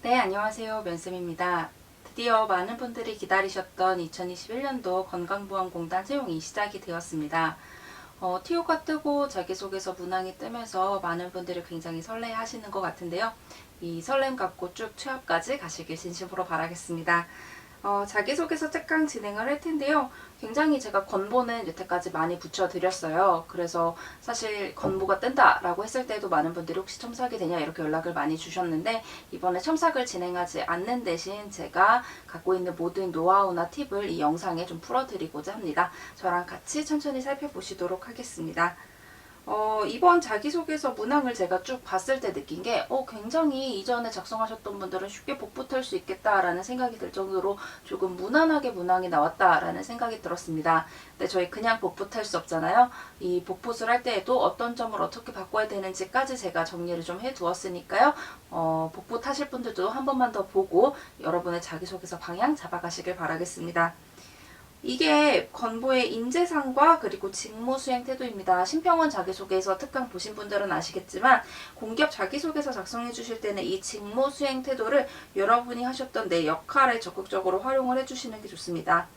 네, 안녕하세요. 면쌤입니다. 드디어 많은 분들이 기다리셨던 2021년도 건강보험공단 채용이 시작이 되었습니다. TO가 뜨고 자기소개서 문항이 뜨면서 많은 분들이 굉장히 설레 하시는 것 같은데요. 이 설렘 갖고 쭉 취업까지 가시길 진심으로 바라겠습니다. 자기소개서 특강 진행을 할 텐데요. 굉장히 제가 건보는 여태까지 많이 붙여드렸어요. 그래서 사실 건보가 뜬다라고 했을 때도 많은 분들이 혹시 첨삭이 되냐 이렇게 연락을 많이 주셨는데 이번에 첨삭을 진행하지 않는 대신 제가 갖고 있는 모든 노하우나 팁을 이 영상에 좀 풀어드리고자 합니다. 저랑 같이 천천히 살펴보시도록 하겠습니다. 이번 자기소개서 문항을 제가 쭉 봤을 때 느낀 게 굉장히 이전에 작성하셨던 분들은 쉽게 복붙할 수 있겠다라는 생각이 들 정도로 조금 무난하게 문항이 나왔다라는 생각이 들었습니다. 근데 저희 그냥 복붙할 수 없잖아요. 이 복붙을 할 때에도 어떤 점을 어떻게 바꿔야 되는지까지 제가 정리를 좀 해두었으니까요. 복붙하실 분들도 한 번만 더 보고 여러분의 자기소개서 방향 잡아가시길 바라겠습니다. 이게 건보의 인재상과 그리고 직무수행 태도입니다. 심평원 자기소개서 특강 보신 분들은 아시겠지만 공기업 자기소개서 작성해 주실 때는 이 직무수행 태도를 여러분이 하셨던 내 역할에 적극적으로 활용을 해주시는 게 좋습니다.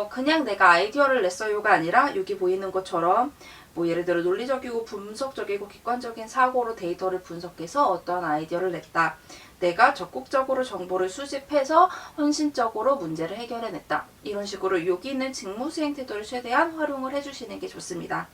그냥 내가 아이디어를 냈어요가 아니라 여기 보이는 것처럼 뭐 예를 들어 논리적이고 분석적이고 객관적인 사고로 데이터를 분석해서 어떤 아이디어를 냈다. 내가 적극적으로 정보를 수집해서 헌신적으로 문제를 해결해냈다. 이런 식으로 여기는 직무수행 태도를 최대한 활용을 해주시는 게 좋습니다.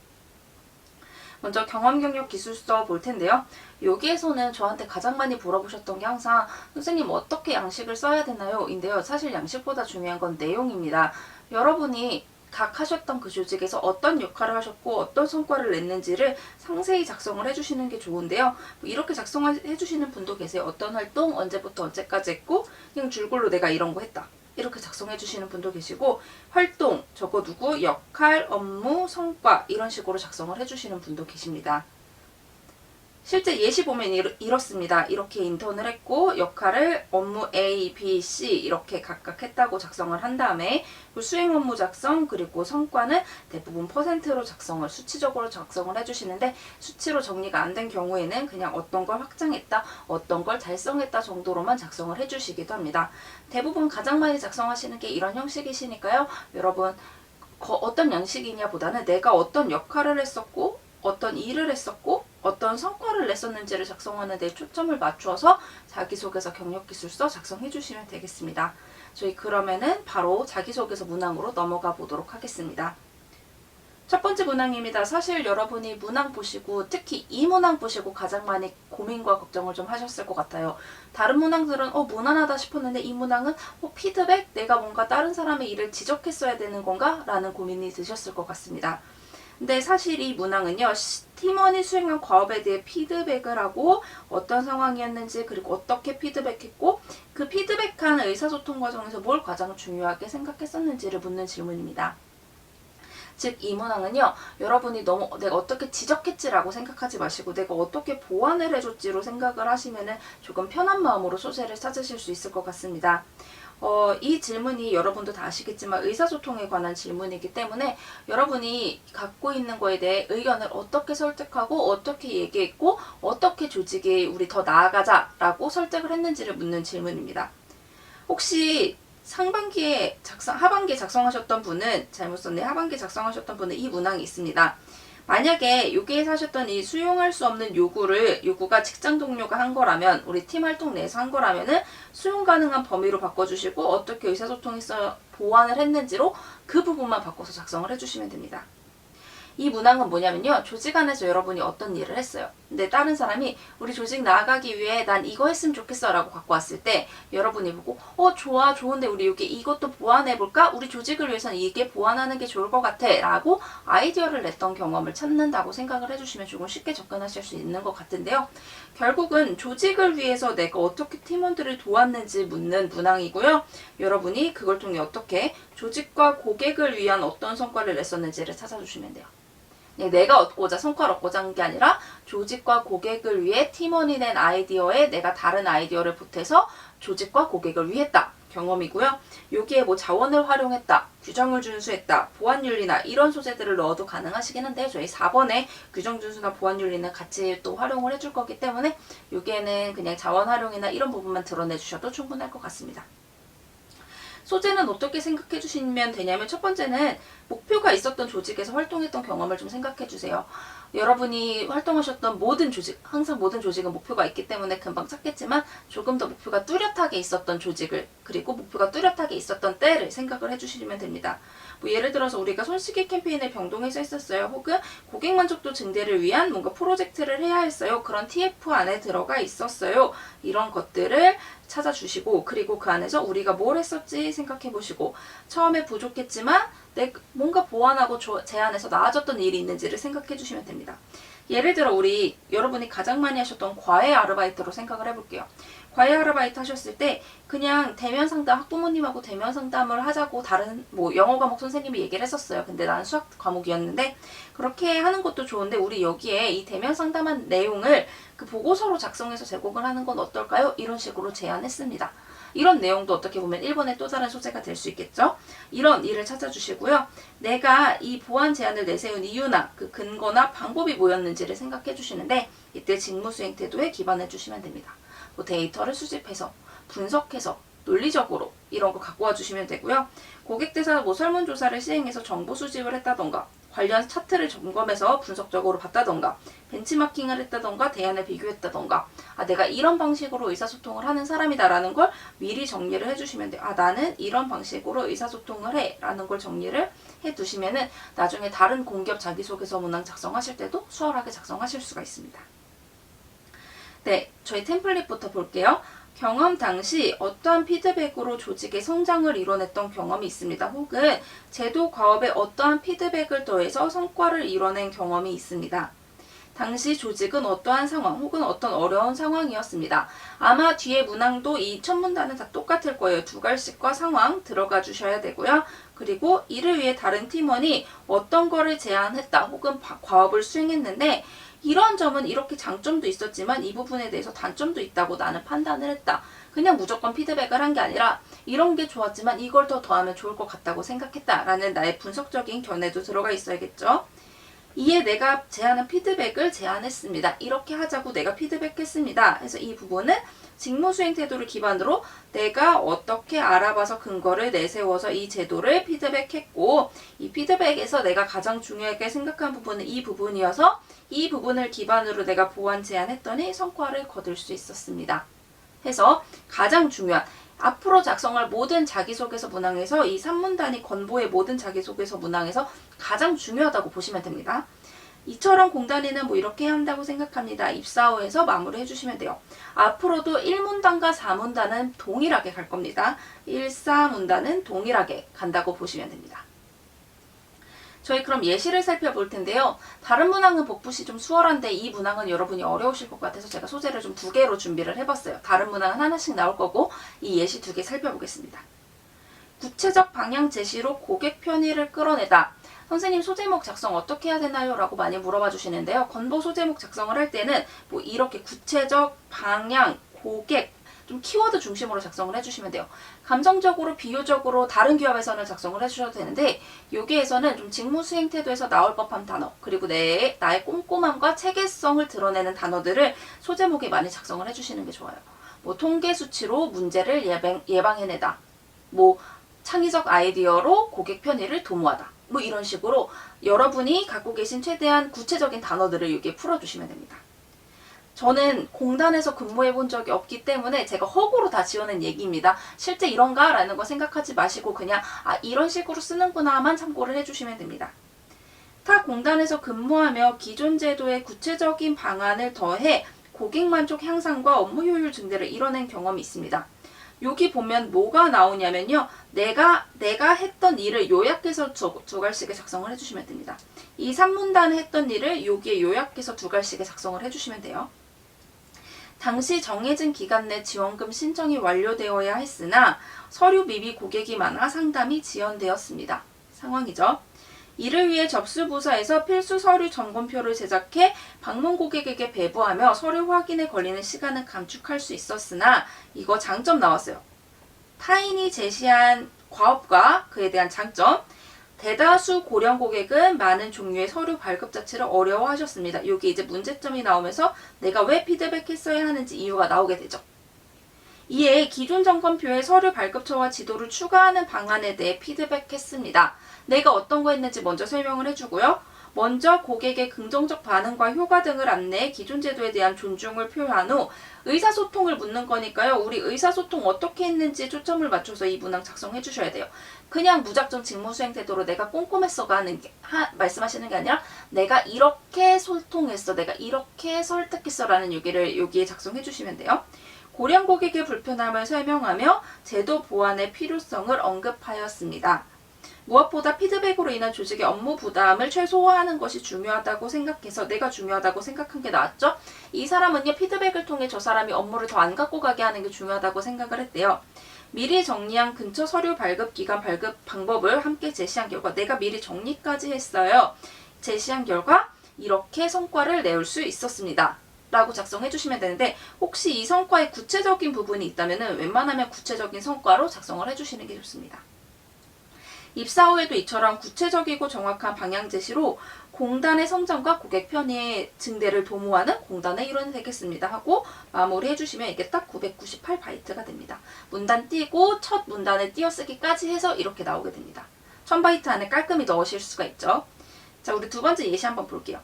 먼저 경험, 경력, 기술서 볼 텐데요. 여기에서는 저한테 가장 많이 물어보셨던 게 항상 선생님 어떻게 양식을 써야 되나요? 인데요. 사실 양식보다 중요한 건 내용입니다. 여러분이 각 하셨던 그 조직에서 어떤 역할을 하셨고 어떤 성과를 냈는지를 상세히 작성을 해주시는 게 좋은데요. 이렇게 작성을 해주시는 분도 계세요. 어떤 활동 언제부터 언제까지 했고 그냥 줄글로 내가 이런 거 했다. 이렇게 작성해 주시는 분도 계시고 활동, 저거 누구, 역할, 업무, 성과 이런 식으로 작성을 해주시는 분도 계십니다. 실제 예시 보면 이렇습니다. 이렇게 인턴을 했고 역할을 업무 A, B, C 이렇게 각각 했다고 작성을 한 다음에 수행 업무 작성 그리고 성과는 대부분 퍼센트로 작성을 수치적으로 작성을 해주시는데 수치로 정리가 안 된 경우에는 그냥 어떤 걸 확장했다 어떤 걸 달성했다 정도로만 작성을 해주시기도 합니다. 대부분 가장 많이 작성하시는 게 이런 형식이시니까요. 여러분 어떤 양식이냐 보다는 내가 어떤 역할을 했었고 어떤 일을 했었고 어떤 성과를 냈었는지를 작성하는 데 초점을 맞춰서 자기소개서 경력기술서 작성해 주시면 되겠습니다. 저희 그러면은 바로 자기소개서 문항으로 넘어가 보도록 하겠습니다. 첫 번째 문항입니다. 사실 여러분이 문항 보시고 특히 이 문항 보시고 가장 많이 고민과 걱정을 좀 하셨을 것 같아요. 다른 문항들은 무난하다 싶었는데 이 문항은 피드백? 내가 뭔가 다른 사람의 일을 지적했어야 되는 건가? 라는 고민이 드셨을 것 같습니다. 근데 사실 이 문항은요. 팀원이 수행한 과업에 대해 피드백을 하고 어떤 상황이었는지 그리고 어떻게 피드백했고 그 피드백한 의사소통 과정에서 뭘 가장 중요하게 생각했었는지를 묻는 질문입니다. 즉 이 문항은요. 여러분이 너무 내가 어떻게 지적했지라고 생각하지 마시고 내가 어떻게 보완을 해줬지로 생각을 하시면은 조금 편한 마음으로 소재를 찾으실 수 있을 것 같습니다. 이 질문이 여러분도 다 아시겠지만 의사소통에 관한 질문이기 때문에 여러분이 갖고 있는 거에 대해 의견을 어떻게 설득하고 어떻게 얘기했고 어떻게 조직에 우리 더 나아가자 라고 설득을 했는지를 묻는 질문입니다. 혹시 하반기에 작성하셨던 분은 잘못 썼네. 하반기에 작성하셨던 분은 이 문항이 있습니다. 만약에 여기에서 하셨던 이 수용할 수 없는 요구가 직장 동료가 한 거라면 우리 팀 활동 내에서 한 거라면은 수용 가능한 범위로 바꿔주시고 어떻게 의사소통에서 보완을 했는지로 그 부분만 바꿔서 작성을 해주시면 됩니다. 이 문항은 뭐냐면요. 조직 안에서 여러분이 어떤 일을 했어요. 근데 다른 사람이 우리 조직 나아가기 위해 난 이거 했으면 좋겠어 라고 갖고 왔을 때 여러분이 보고 좋아 좋은데 우리 여기 이것도 보완해볼까? 우리 조직을 위해서는 이게 보완하는 게 좋을 것 같아 라고 아이디어를 냈던 경험을 찾는다고 생각을 해주시면 조금 쉽게 접근하실 수 있는 것 같은데요. 결국은 조직을 위해서 내가 어떻게 팀원들을 도왔는지 묻는 문항이고요. 여러분이 그걸 통해 어떻게 조직과 고객을 위한 어떤 성과를 냈었는지를 찾아주시면 돼요. 내가 얻고자 성과를 얻고자 한 게 아니라 조직과 고객을 위해 팀원이 낸 아이디어에 내가 다른 아이디어를 보태서 조직과 고객을 위했다. 경험이고요. 여기에 뭐 자원을 활용했다, 규정을 준수했다, 보안윤리나 이런 소재들을 넣어도 가능하시긴 한데 저희 4번에 규정 준수나 보안윤리는 같이 또 활용을 해줄 거기 때문에 여기에는 그냥 자원 활용이나 이런 부분만 드러내 주셔도 충분할 것 같습니다. 소재는 어떻게 생각해 주시면 되냐면 첫 번째는 목표가 있었던 조직에서 활동했던 경험을 좀 생각해 주세요. 여러분이 활동하셨던 모든 조직, 항상 모든 조직은 목표가 있기 때문에 금방 찾겠지만 조금 더 목표가 뚜렷하게 있었던 조직을, 그리고 목표가 뚜렷하게 있었던 때를 생각을 해주시면 됩니다. 뭐 예를 들어서 우리가 손쉽게 캠페인을 병동에서 했었어요. 혹은 고객 만족도 증대를 위한 뭔가 프로젝트를 해야 했어요. 그런 TF 안에 들어가 있었어요. 이런 것들을 찾아주시고, 그리고 그 안에서 우리가 뭘 했었지 생각해 보시고, 처음에 부족했지만 뭔가 보완하고 제안해서 나아졌던 일이 있는지를 생각해 주시면 됩니다. 예를 들어 여러분이 가장 많이 하셨던 과외 아르바이트로 생각을 해볼게요. 과외 아르바이트 하셨을 때 그냥 대면 상담, 학부모님하고 대면 상담을 하자고 다른 뭐 영어 과목 선생님이 얘기를 했었어요. 근데 나는 수학 과목이었는데 그렇게 하는 것도 좋은데 우리 여기에 이 대면 상담한 내용을 그 보고서로 작성해서 제공을 하는 건 어떨까요? 이런 식으로 제안했습니다. 이런 내용도 어떻게 보면 1번의 또 다른 소재가 될 수 있겠죠. 이런 일을 찾아주시고요. 내가 이 보완 제안을 내세운 이유나 그 근거나 방법이 뭐였는지를 생각해 주시는데 이때 직무수행 태도에 기반해 주시면 됩니다. 뭐 데이터를 수집해서 분석해서 논리적으로 이런 거 갖고 와 주시면 되고요. 고객대사 뭐 설문조사를 시행해서 정보 수집을 했다던가 관련 차트를 점검해서 분석적으로 봤다던가 벤치마킹을 했다던가 대안을 비교했다던가 내가 이런 방식으로 의사소통을 하는 사람이다라는 걸 미리 정리를 해주시면 돼요. 나는 이런 방식으로 의사소통을 해 라는 걸 정리를 해두시면은 나중에 다른 공기업 자기소개서 문항 작성하실 때도 수월하게 작성하실 수가 있습니다. 네, 저희 템플릿부터 볼게요. 경험 당시 어떠한 피드백으로 조직의 성장을 이뤄냈던 경험이 있습니다. 혹은 제도 과업에 어떠한 피드백을 더해서 성과를 이뤄낸 경험이 있습니다. 당시 조직은 어떠한 상황 혹은 어떤 어려운 상황이었습니다. 아마 뒤에 문항도 이 첫 문단은 다 똑같을 거예요. 두 갈씩과 상황 들어가 주셔야 되고요. 그리고 이를 위해 다른 팀원이 어떤 거를 제안했다 혹은 과업을 수행했는데 이런 점은 이렇게 장점도 있었지만 이 부분에 대해서 단점도 있다고 나는 판단을 했다. 그냥 무조건 피드백을 한 게 아니라 이런 게 좋았지만 이걸 더 더하면 좋을 것 같다고 생각했다. 라는 나의 분석적인 견해도 들어가 있어야겠죠. 이에 내가 제안한 피드백을 제안했습니다. 이렇게 하자고 내가 피드백했습니다. 그래서 이 부분은 직무수행 태도를 기반으로 내가 어떻게 알아봐서 근거를 내세워서 이 제도를 피드백했고 이 피드백에서 내가 가장 중요하게 생각한 부분은 이 부분이어서 이 부분을 기반으로 내가 보완 제안했더니 성과를 거둘 수 있었습니다. 해서 가장 중요한 앞으로 작성할 모든 자기소개서 문항에서 이 3문단이 건보의 모든 자기소개서 문항에서 가장 중요하다고 보시면 됩니다. 이처럼 공단위는 뭐 이렇게 해야 한다고 생각합니다. 입사 후에서 마무리해 주시면 돼요. 앞으로도 1문단과 4문단은 동일하게 갈 겁니다. 1, 4문단은 동일하게 간다고 보시면 됩니다. 저희 그럼 예시를 살펴볼 텐데요. 다른 문항은 복붙이 좀 수월한데 이 문항은 여러분이 어려우실 것 같아서 제가 소재를 좀 2개로 준비를 해봤어요. 다른 문항은 하나씩 나올 거고 이 예시 2개 살펴보겠습니다. 구체적 방향 제시로 고객 편의를 끌어내다. 선생님 소제목 작성 어떻게 해야 되나요? 라고 많이 물어봐 주시는데요. 건보 소제목 작성을 할 때는 뭐 이렇게 구체적, 방향, 고객 좀 키워드 중심으로 작성을 해주시면 돼요. 감정적으로, 비유적으로 다른 기업에서는 작성을 해주셔도 되는데 여기에서는 좀 직무수행 태도에서 나올 법한 단어 그리고 나의 꼼꼼함과 체계성을 드러내는 단어들을 소제목에 많이 작성을 해주시는 게 좋아요. 뭐 통계 수치로 문제를 예방해내다. 뭐 창의적 아이디어로 고객 편의를 도모하다. 뭐 이런 식으로 여러분이 갖고 계신 최대한 구체적인 단어들을 여기에 풀어주시면 됩니다. 저는 공단에서 근무해 본 적이 없기 때문에 제가 허구로 다 지어낸 얘기입니다. 실제 이런가? 라는 거 생각하지 마시고 그냥 이런 식으로 쓰는구나만 참고를 해주시면 됩니다. 타 공단에서 근무하며 기존 제도의 구체적인 방안을 더해 고객 만족 향상과 업무 효율 증대를 이뤄낸 경험이 있습니다. 여기 보면 뭐가 나오냐면요. 내가 했던 일을 요약해서 두 갈씩에 작성을 해주시면 됩니다. 이 3문단에 했던 일을 여기에 요약해서 2갈씩에 작성을 해주시면 돼요. 당시 정해진 기간 내 지원금 신청이 완료되어야 했으나 서류 미비 고객이 많아 상담이 지연되었습니다. 상황이죠. 이를 위해 접수부서에서 필수 서류 점검표를 제작해 방문 고객에게 배부하며 서류 확인에 걸리는 시간을 감축할 수 있었으나 이거 장점 나왔어요. 타인이 제시한 과업과 그에 대한 장점, 대다수 고령 고객은 많은 종류의 서류 발급 자체를 어려워하셨습니다. 여기 이제 문제점이 나오면서 내가 왜 피드백했어야 하는지 이유가 나오게 되죠. 이에 기존 점검표에 서류 발급처와 지도를 추가하는 방안에 대해 피드백했습니다. 내가 어떤 거 했는지 먼저 설명을 해주고요. 먼저 고객의 긍정적 반응과 효과 등을 안내해 기존 제도에 대한 존중을 표한 후 의사소통을 묻는 거니까요. 우리 의사소통 어떻게 했는지에 초점을 맞춰서 이 문항 작성해 주셔야 돼요. 그냥 무작정 직무수행 태도로 내가 꼼꼼했어가 말씀하시는 게 아니라 내가 이렇게 소통했어, 내가 이렇게 설득했어 라는 여기에 작성해 주시면 돼요. 고령 고객의 불편함을 설명하며 제도 보완의 필요성을 언급하였습니다. 무엇보다 피드백으로 인한 조직의 업무 부담을 최소화하는 것이 중요하다고 생각해서 내가 중요하다고 생각한 게 나왔죠. 이 사람은요, 피드백을 통해 저 사람이 업무를 더 안 갖고 가게 하는 게 중요하다고 생각을 했대요. 미리 정리한 근처 서류 발급 기간 발급 방법을 함께 제시한 결과 내가 미리 정리까지 했어요. 제시한 결과 이렇게 성과를 내올 수 있었습니다. 라고 작성해 주시면 되는데 혹시 이 성과에 구체적인 부분이 있다면 웬만하면 구체적인 성과로 작성을 해주시는 게 좋습니다. 입사 후에도 이처럼 구체적이고 정확한 방향 제시로 공단의 성장과 고객 편의의 증대를 도모하는 공단의 일원이 되겠습니다 하고 마무리해 주시면 이게 딱 998바이트가 됩니다. 문단 띄고 첫 문단을 띄어쓰기까지 해서 이렇게 나오게 됩니다. 1000바이트 안에 깔끔히 넣으실 수가 있죠. 자, 우리 두 번째 예시 한번 볼게요.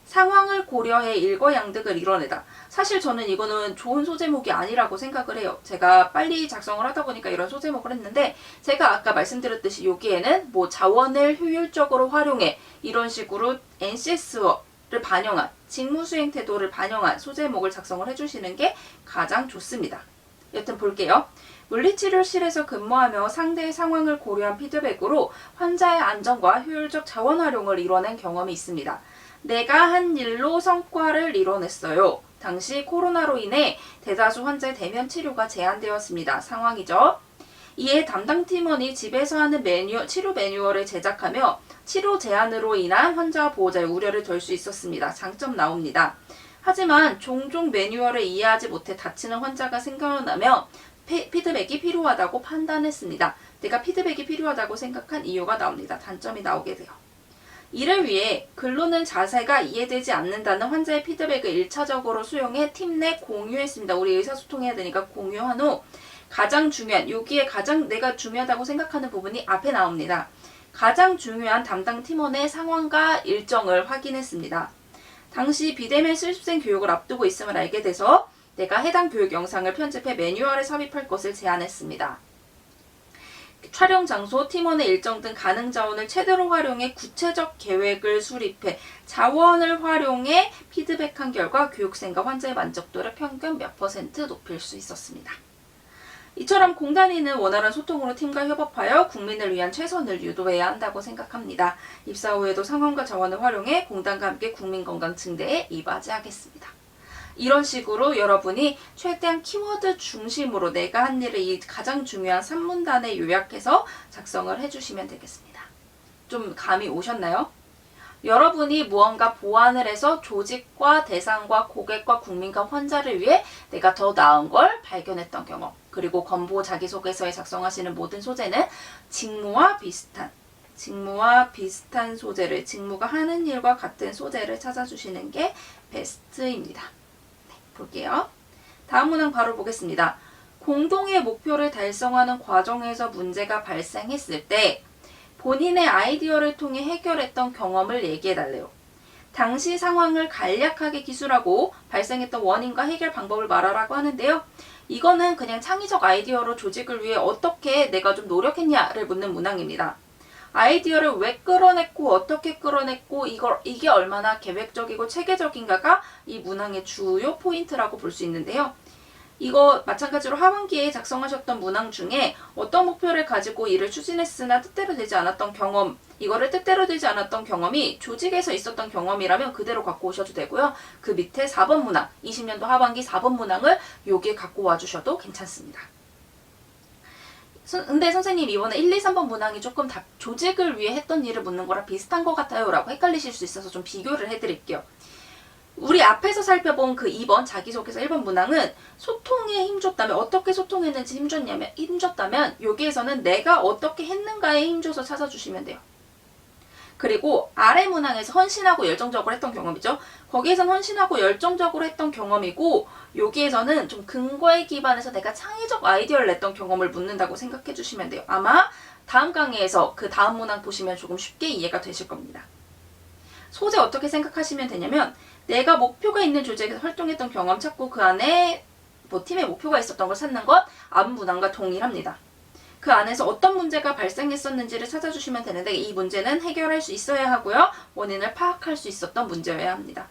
상황을 고려해 일거양득을 이뤄내다. 사실 저는 이거는 좋은 소제목이 아니라고 생각을 해요. 제가 빨리 작성을 하다 보니까 이런 소제목을 했는데 제가 아까 말씀드렸듯이 여기에는 뭐 자원을 효율적으로 활용해 이런 식으로 NCS를 반영한 직무수행 태도를 반영한 소제목을 작성을 해주시는 게 가장 좋습니다. 여튼 볼게요. 물리치료실에서 근무하며 상대의 상황을 고려한 피드백으로 환자의 안전과 효율적 자원 활용을 이뤄낸 경험이 있습니다. 내가 한 일로 성과를 이뤄냈어요. 당시 코로나로 인해 대다수 환자의 대면 치료가 제한되었습니다. 상황이죠. 이에 담당 팀원이 집에서 하는 치료 매뉴얼을 제작하며 치료 제한으로 인한 환자와 보호자의 우려를 덜 수 있었습니다. 장점 나옵니다. 하지만 종종 매뉴얼을 이해하지 못해 다치는 환자가 생겨나며 피드백이 필요하다고 판단했습니다. 내가 피드백이 필요하다고 생각한 이유가 나옵니다. 단점이 나오게 돼요. 이를 위해 글로는 자세가 이해되지 않는다는 환자의 피드백을 1차적으로 수용해 팀 내 공유했습니다. 우리 의사소통해야 되니까 공유한 후 가장 중요한, 여기에 가장 내가 중요하다고 생각하는 부분이 앞에 나옵니다. 가장 중요한 담당 팀원의 상황과 일정을 확인했습니다. 당시 비대면 실습생 교육을 앞두고 있음을 알게 돼서 내가 해당 교육 영상을 편집해 매뉴얼에 삽입할 것을 제안했습니다. 촬영 장소, 팀원의 일정 등 가능 자원을 최대로 활용해 구체적 계획을 수립해 자원을 활용해 피드백한 결과 교육생과 환자의 만족도를 평균 몇 % 높일 수 있었습니다. 이처럼 공단위는 원활한 소통으로 팀과 협업하여 국민을 위한 최선을 유도해야 한다고 생각합니다. 입사 후에도 상황과 자원을 활용해 공단과 함께 국민 건강 증대에 이바지하겠습니다. 이런 식으로 여러분이 최대한 키워드 중심으로 내가 한 일을 이 가장 중요한 3문단에 요약해서 작성을 해주시면 되겠습니다. 좀 감이 오셨나요? 여러분이 무언가 보완을 해서 조직과 대상과 고객과 국민과 환자를 위해 내가 더 나은 걸 발견했던 경험, 그리고 건보 자기소개서에 작성하시는 모든 소재는 직무와 비슷한 소재를, 직무가 하는 일과 같은 소재를 찾아주시는 게 베스트입니다. 볼게요. 다음 문항 바로 보겠습니다. 공동의 목표를 달성하는 과정에서 문제가 발생했을 때 본인의 아이디어를 통해 해결했던 경험을 얘기해달래요. 당시 상황을 간략하게 기술하고 발생했던 원인과 해결 방법을 말하라고 하는데요. 이거는 그냥 창의적 아이디어로 조직을 위해 어떻게 내가 좀 노력했냐를 묻는 문항입니다. 아이디어를 왜 끌어냈고 어떻게 끌어냈고 이게 얼마나 계획적이고 체계적인가가 이 문항의 주요 포인트라고 볼 수 있는데요. 이거 마찬가지로 하반기에 작성하셨던 문항 중에 어떤 목표를 가지고 일을 추진했으나 뜻대로 되지 않았던 경험, 이거를 뜻대로 되지 않았던 경험이 조직에서 있었던 경험이라면 그대로 갖고 오셔도 되고요. 그 밑에 4번 문항, 20년도 하반기 4번 문항을 여기에 갖고 와주셔도 괜찮습니다. 근데 선생님 이번에 1, 2, 3번 문항이 조금 다 조직을 위해 했던 일을 묻는 거랑 비슷한 것 같아요 라고 헷갈리실 수 있어서 좀 비교를 해드릴게요. 우리 앞에서 살펴본 그 2번 자기소개서 1번 문항은 소통에 힘줬다면, 어떻게 소통했는지 힘줬다면 여기에서는 내가 어떻게 했는가에 힘줘서 찾아주시면 돼요. 그리고 아래 문항에서 헌신하고 열정적으로 했던 경험이죠. 거기에선 헌신하고 열정적으로 했던 경험이고, 여기에서는 좀 근거에 기반해서 내가 창의적 아이디어를 냈던 경험을 묻는다고 생각해 주시면 돼요. 아마 다음 강의에서 그 다음 문항 보시면 조금 쉽게 이해가 되실 겁니다. 소재 어떻게 생각하시면 되냐면, 내가 목표가 있는 조직에서 활동했던 경험 찾고 그 안에 팀의 목표가 있었던 걸 찾는 것, 앞 문항과 동일합니다. 그 안에서 어떤 문제가 발생했었는지를 찾아주시면 되는데, 이 문제는 해결할 수 있어야 하고요. 원인을 파악할 수 있었던 문제여야 합니다.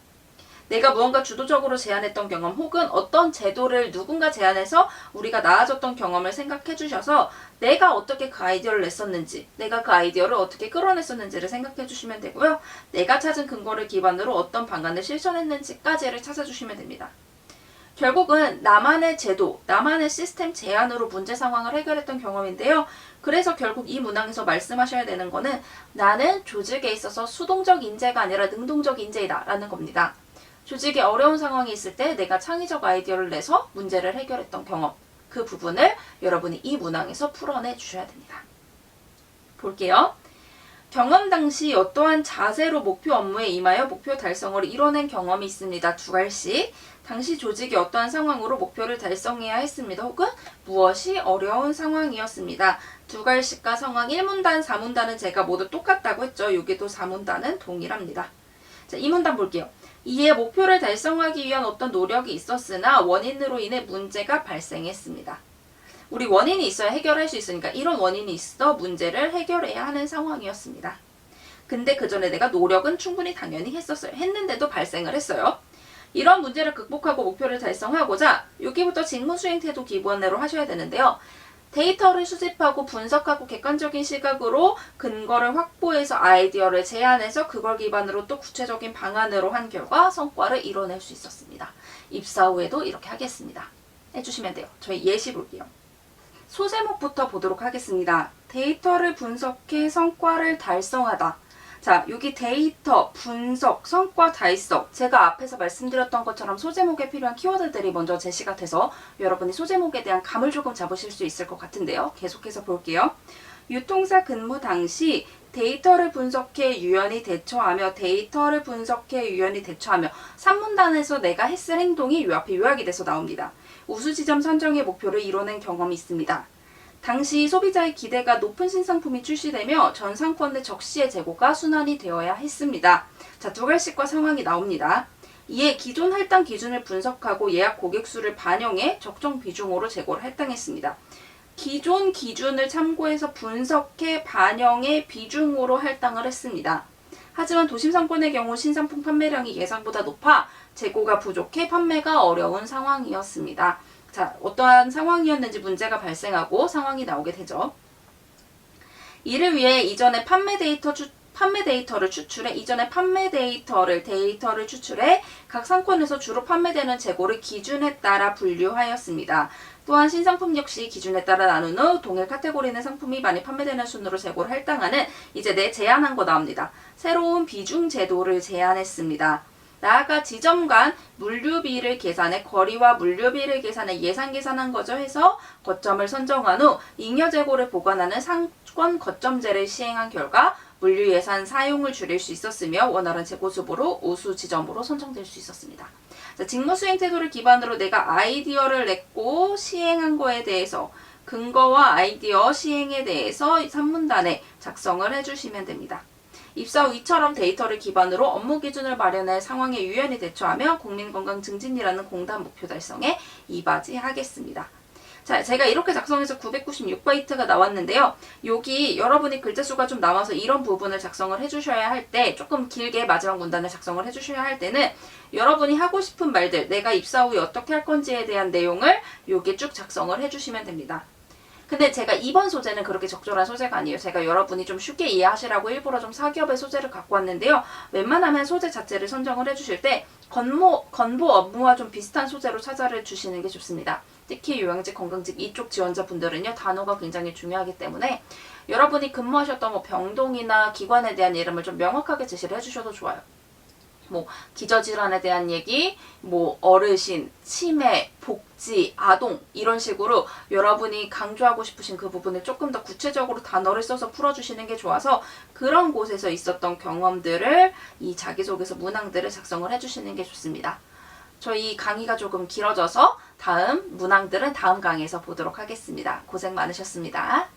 내가 무언가 주도적으로 제안했던 경험 혹은 어떤 제도를 누군가 제안해서 우리가 나아졌던 경험을 생각해 주셔서 내가 어떻게 그 아이디어를 냈었는지, 내가 그 아이디어를 어떻게 끌어냈었는지를 생각해 주시면 되고요. 내가 찾은 근거를 기반으로 어떤 방안을 실천했는지까지를 찾아주시면 됩니다. 결국은 나만의 제도, 나만의 시스템 제안으로 문제 상황을 해결했던 경험인데요. 그래서 결국 이 문항에서 말씀하셔야 되는 거는 나는 조직에 있어서 수동적 인재가 아니라 능동적 인재이다 라는 겁니다. 조직에 어려운 상황이 있을 때 내가 창의적 아이디어를 내서 문제를 해결했던 경험, 그 부분을 여러분이 이 문항에서 풀어내 주셔야 됩니다. 볼게요. 경험 당시 어떠한 자세로 목표 업무에 임하여 목표 달성을 이뤄낸 경험이 있습니다. 2갈씩. 당시 조직이 어떠한 상황으로 목표를 달성해야 했습니다. 혹은 무엇이 어려운 상황이었습니다. 2갈씩과 상황 1문단, 4문단은 제가 모두 똑같다고 했죠. 여기도 4문단은 동일합니다. 자, 2문단 볼게요. 이에 목표를 달성하기 위한 어떤 노력이 있었으나 원인으로 인해 문제가 발생했습니다. 우리 원인이 있어야 해결할 수 있으니까 이런 원인이 있어 문제를 해결해야 하는 상황이었습니다. 근데 그 전에 내가 노력은 충분히 당연히 했었어요. 했는데도 발생을 했어요. 이런 문제를 극복하고 목표를 달성하고자 여기부터 직무 수행 태도 기본으로 하셔야 되는데요. 데이터를 수집하고 분석하고 객관적인 시각으로 근거를 확보해서 아이디어를 제안해서 그걸 기반으로 또 구체적인 방안으로 한 결과 성과를 이뤄낼 수 있었습니다. 입사 후에도 이렇게 하겠습니다. 해주시면 돼요. 저희 예시 볼게요. 소제목부터 보도록 하겠습니다. 데이터를 분석해 성과를 달성하다. 자, 여기 데이터, 분석, 성과 달성. 제가 앞에서 말씀드렸던 것처럼 소제목에 필요한 키워드들이 먼저 제시가 돼서 여러분이 소제목에 대한 감을 조금 잡으실 수 있을 것 같은데요. 계속해서 볼게요. 유통사 근무 당시 데이터를 분석해 유연히 대처하며 3문단에서 내가 했을 행동이 요 앞에 요약이 돼서 나옵니다. 우수지점 선정의 목표를 이뤄낸 경험이 있습니다. 당시 소비자의 기대가 높은 신상품이 출시되며 전 상권의 적시의 재고가 순환이 되어야 했습니다. 자, 2갈씩과 상황이 나옵니다. 이에 기존 할당 기준을 분석하고 예약 고객 수를 반영해 적정 비중으로 재고를 할당했습니다. 기존 기준을 참고해서 분석해 반영해 비중으로 할당을 했습니다. 하지만 도심 상권의 경우 신상품 판매량이 예상보다 높아 재고가 부족해 판매가 어려운 상황이었습니다. 자, 어떠한 상황이었는지 문제가 발생하고 상황이 나오게 되죠. 이를 위해 이전에 판매 데이터를 추출해 각 상권에서 주로 판매되는 재고를 기준에 따라 분류하였습니다. 또한 신상품 역시 기준에 따라 나눈 후 동일 카테고리는 상품이 많이 판매되는 순으로 재고를 할당하는 이제 내 제안한 거 나옵니다. 새로운 비중 제도를 제안했습니다. 나아가 지점 간 물류비를 계산해 거리와 물류비를 계산해 예산 계산한 거죠 해서 거점을 선정한 후 잉여 재고를 보관하는 상권 거점제를 시행한 결과 물류 예산 사용을 줄일 수 있었으며 원활한 재고 수보로 우수 지점으로 선정될 수 있었습니다. 자, 직무 수행 태도를 기반으로 내가 아이디어를 냈고 시행한 거에 대해서 근거와 아이디어 시행에 대해서 3문단에 작성을 해주시면 됩니다. 입사 후 이처럼 데이터를 기반으로 업무 기준을 마련해 상황에 유연히 대처하며 국민건강 증진이라는 공단 목표 달성에 이바지하겠습니다. 자, 제가 이렇게 작성해서 996바이트가 나왔는데요. 여기 여러분이 글자 수가 좀 남아서 이런 부분을 작성을 해주셔야 할 때, 조금 길게 마지막 문단을 작성을 해주셔야 할 때는 여러분이 하고 싶은 말들, 내가 입사 후에 어떻게 할 건지에 대한 내용을 여기 쭉 작성을 해주시면 됩니다. 근데 제가 이번 소재는 그렇게 적절한 소재가 아니에요. 제가 여러분이 좀 쉽게 이해하시라고 일부러 좀 사기업의 소재를 갖고 왔는데요. 웬만하면 소재 자체를 선정을 해주실 때 건보 업무와 좀 비슷한 소재로 찾아를 주시는 게 좋습니다. 특히 요양직, 건강직 이쪽 지원자분들은요. 단어가 굉장히 중요하기 때문에 여러분이 근무하셨던 병동이나 기관에 대한 이름을 좀 명확하게 제시를 해주셔도 좋아요. 뭐 기저질환에 대한 얘기, 뭐 어르신, 치매, 복지, 아동 이런 식으로 여러분이 강조하고 싶으신 그 부분을 조금 더 구체적으로 단어를 써서 풀어주시는 게 좋아서 그런 곳에서 있었던 경험들을 이 자기소개서 문항들을 작성을 해주시는 게 좋습니다. 저희 강의가 조금 길어져서 다음 문항들은 다음 강의에서 보도록 하겠습니다. 고생 많으셨습니다.